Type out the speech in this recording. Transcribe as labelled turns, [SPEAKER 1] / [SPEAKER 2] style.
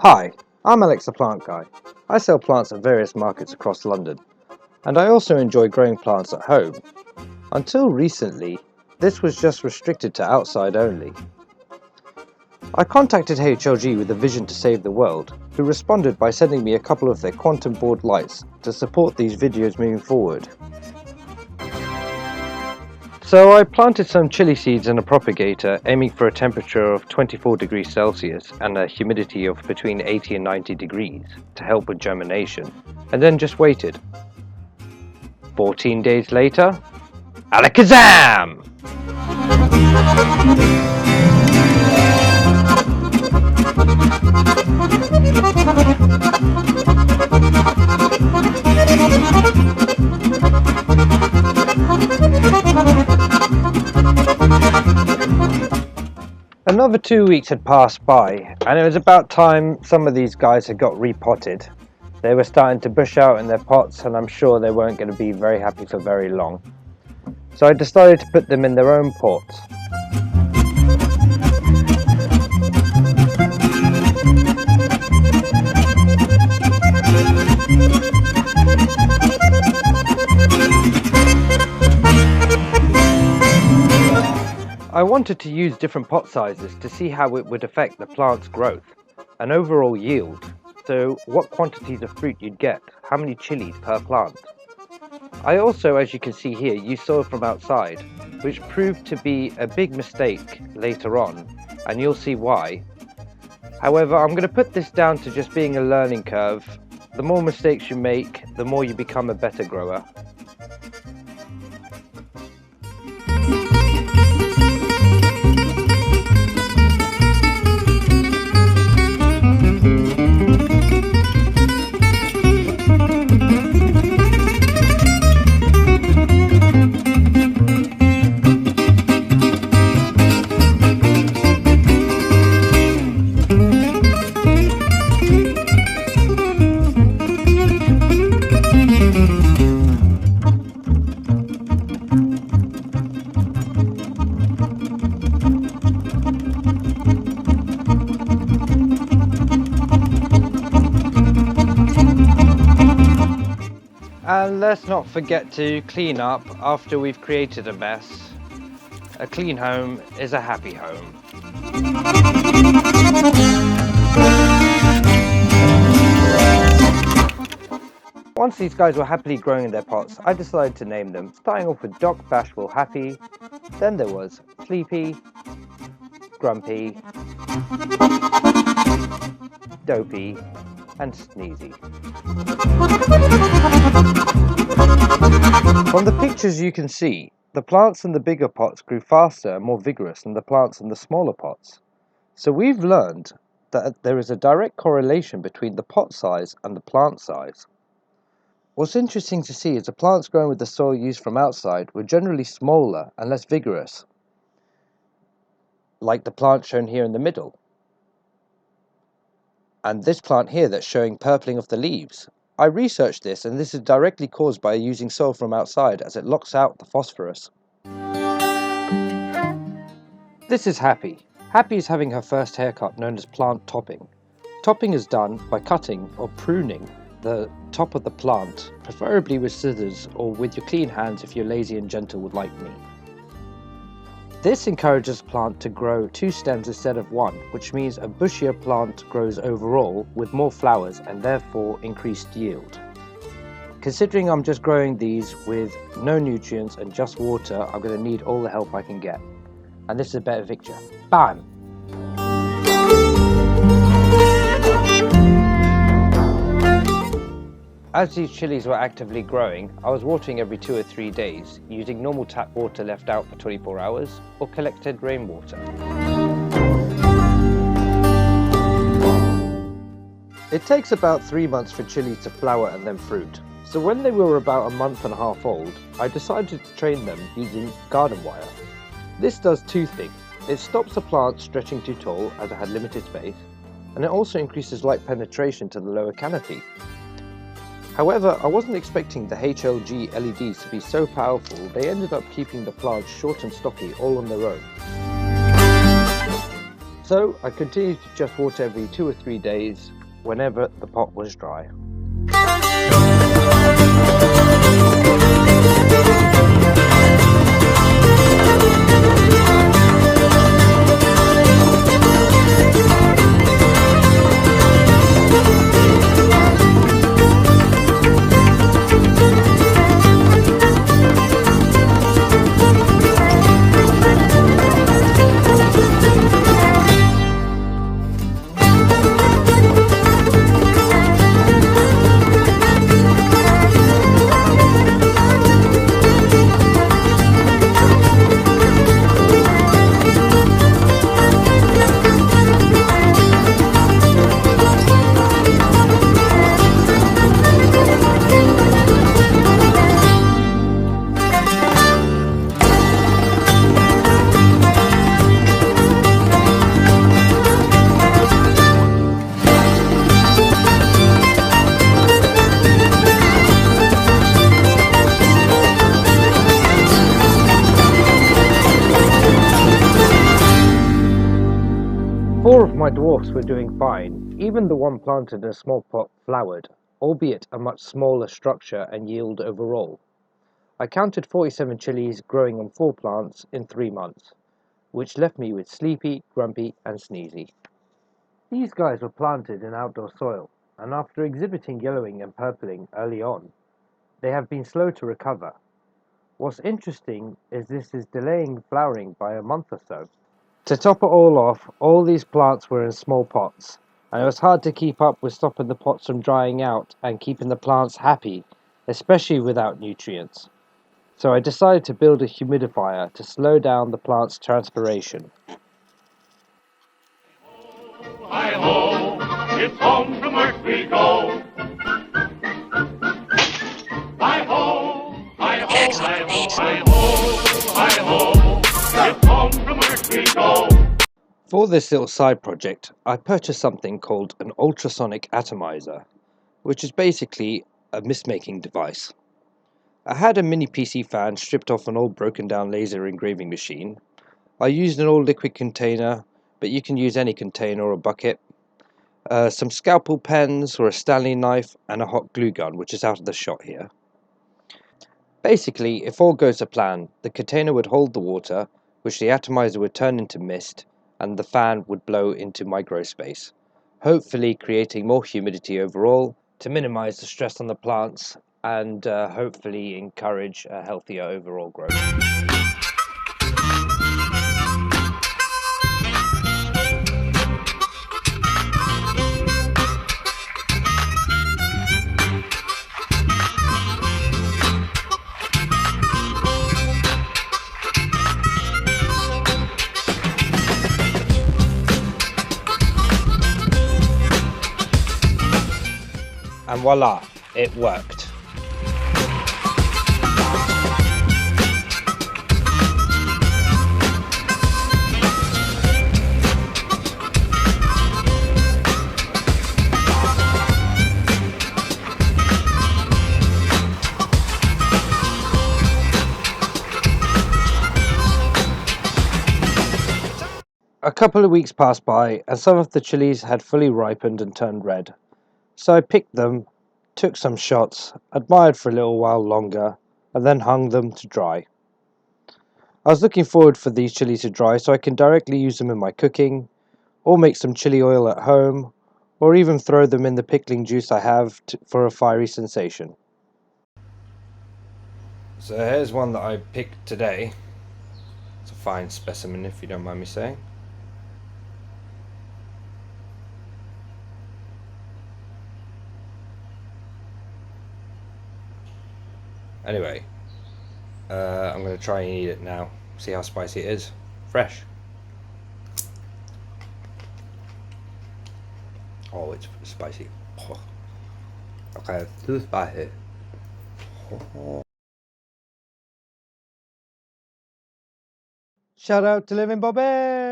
[SPEAKER 1] Hi, I'm Alex the Plant Guy. I sell plants at various markets across London, and I also enjoy growing plants at home. Until recently, this was just restricted to outside only. I contacted HLG with a vision to save the world, who responded by sending me a couple of their quantum board lights to support these videos moving forward. So I planted some chili seeds in a propagator aiming for a temperature of 24 degrees Celsius and a humidity of between 80 and 90 degrees to help with germination, and then just waited. 14 days later, alakazam! Another 2 weeks had passed by, and it was about time some of these guys had got repotted. They were starting to bush out in their pots, and I'm sure they weren't going to be very happy for very long. So I decided to put them in their own pots. I wanted to use different pot sizes to see how it would affect the plant's growth and overall yield, so what quantities of fruit you'd get, how many chilies per plant. I also, as you can see here, used soil from outside, which proved to be a big mistake later on, and you'll see why. However, I'm going to put this down to just being a learning curve. The more mistakes you make, the more you become a better grower. And let's not forget to clean up after we've created a mess. A clean home is a happy home. Once these guys were happily growing in their pots, I decided to name them, starting off with Doc, Bashful, Happy. Then there was Sleepy, Grumpy, Dopey, and Sneezy. From the pictures you can see, the plants in the bigger pots grew faster and more vigorous than the plants in the smaller pots. So we've learned that there is a direct correlation between the pot size and the plant size. What's interesting to see is the plants growing with the soil used from outside were generally smaller and less vigorous, like the plant shown here in the middle. And this plant here that's showing purpling of the leaves. I researched this, and this is directly caused by using soil from outside, as it locks out the phosphorus. This is Happy. Happy is having her first haircut, known as plant topping. Topping is done by cutting or pruning the top of the plant, preferably with scissors or with your clean hands if you're lazy and gentle like me. This encourages the plant to grow 2 stems instead of 1, which means a bushier plant grows overall with more flowers and therefore increased yield. Considering I'm just growing these with no nutrients and just water, I'm going to need all the help I can get. And this is a better picture. Bam! As these chilies were actively growing, I was watering every 2 or 3 days, using normal tap water left out for 24 hours or collected rainwater. It takes about 3 months for chilies to flower and then fruit. So when they were about a month and a half old, I decided to train them using garden wire. This does 2 things. It stops the plant stretching too tall as it had limited space, and it also increases light penetration to the lower canopy. However, I wasn't expecting the HLG LEDs to be so powerful, they ended up keeping the plants short and stocky all on their own. So I continued to just water every 2 or 3 days whenever the pot was dry. Four of my dwarfs were doing fine. Even the one planted in a small pot flowered, albeit a much smaller structure and yield overall. I counted 47 chilies growing on 4 plants in 3 months, which left me with sleepy, grumpy and sneezy. These guys were planted in outdoor soil, and after exhibiting yellowing and purpling early on, they have been slow to recover. What's interesting is this is delaying flowering by a month or so. To top it all off, all these plants were in small pots, and it was hard to keep up with stopping the pots from drying out and keeping the plants happy, especially without nutrients. So I decided to build a humidifier to slow down the plant's transpiration.
[SPEAKER 2] Hi-ho, it's home from work we go. Hi-ho, hi-ho, hi-ho, hi-ho, hi-ho, it's home from work we go.
[SPEAKER 1] For this little side project, I purchased something called an ultrasonic atomizer, which is basically a mist-making device. I had a mini PC fan stripped off an old broken down laser engraving machine. I used an old liquid container, but you can use any container or bucket. Some scalpel pens or a Stanley knife and a hot glue gun, which is out of the shot here. Basically, if all goes to plan, the container would hold the water, which the atomizer would turn into mist, and the fan would blow into my grow space, hopefully creating more humidity overall to minimize the stress on the plants and hopefully encourage a healthier overall growth. And voila, it worked. A couple of weeks passed by, and some of the chilies had fully ripened and turned red. So I picked them, took some shots, admired for a little while longer, and then hung them to dry. I was looking forward for these chilies to dry so I can directly use them in my cooking, or make some chili oil at home, or even throw them in the pickling juice I have for a fiery sensation. So here's one that I picked today. It's a fine specimen, if you don't mind me saying. Anyway, I'm going to try and eat it now, see how spicy it is. Fresh. Oh, it's spicy. Oh. Okay, too spicy. Shout out to Living Bobby!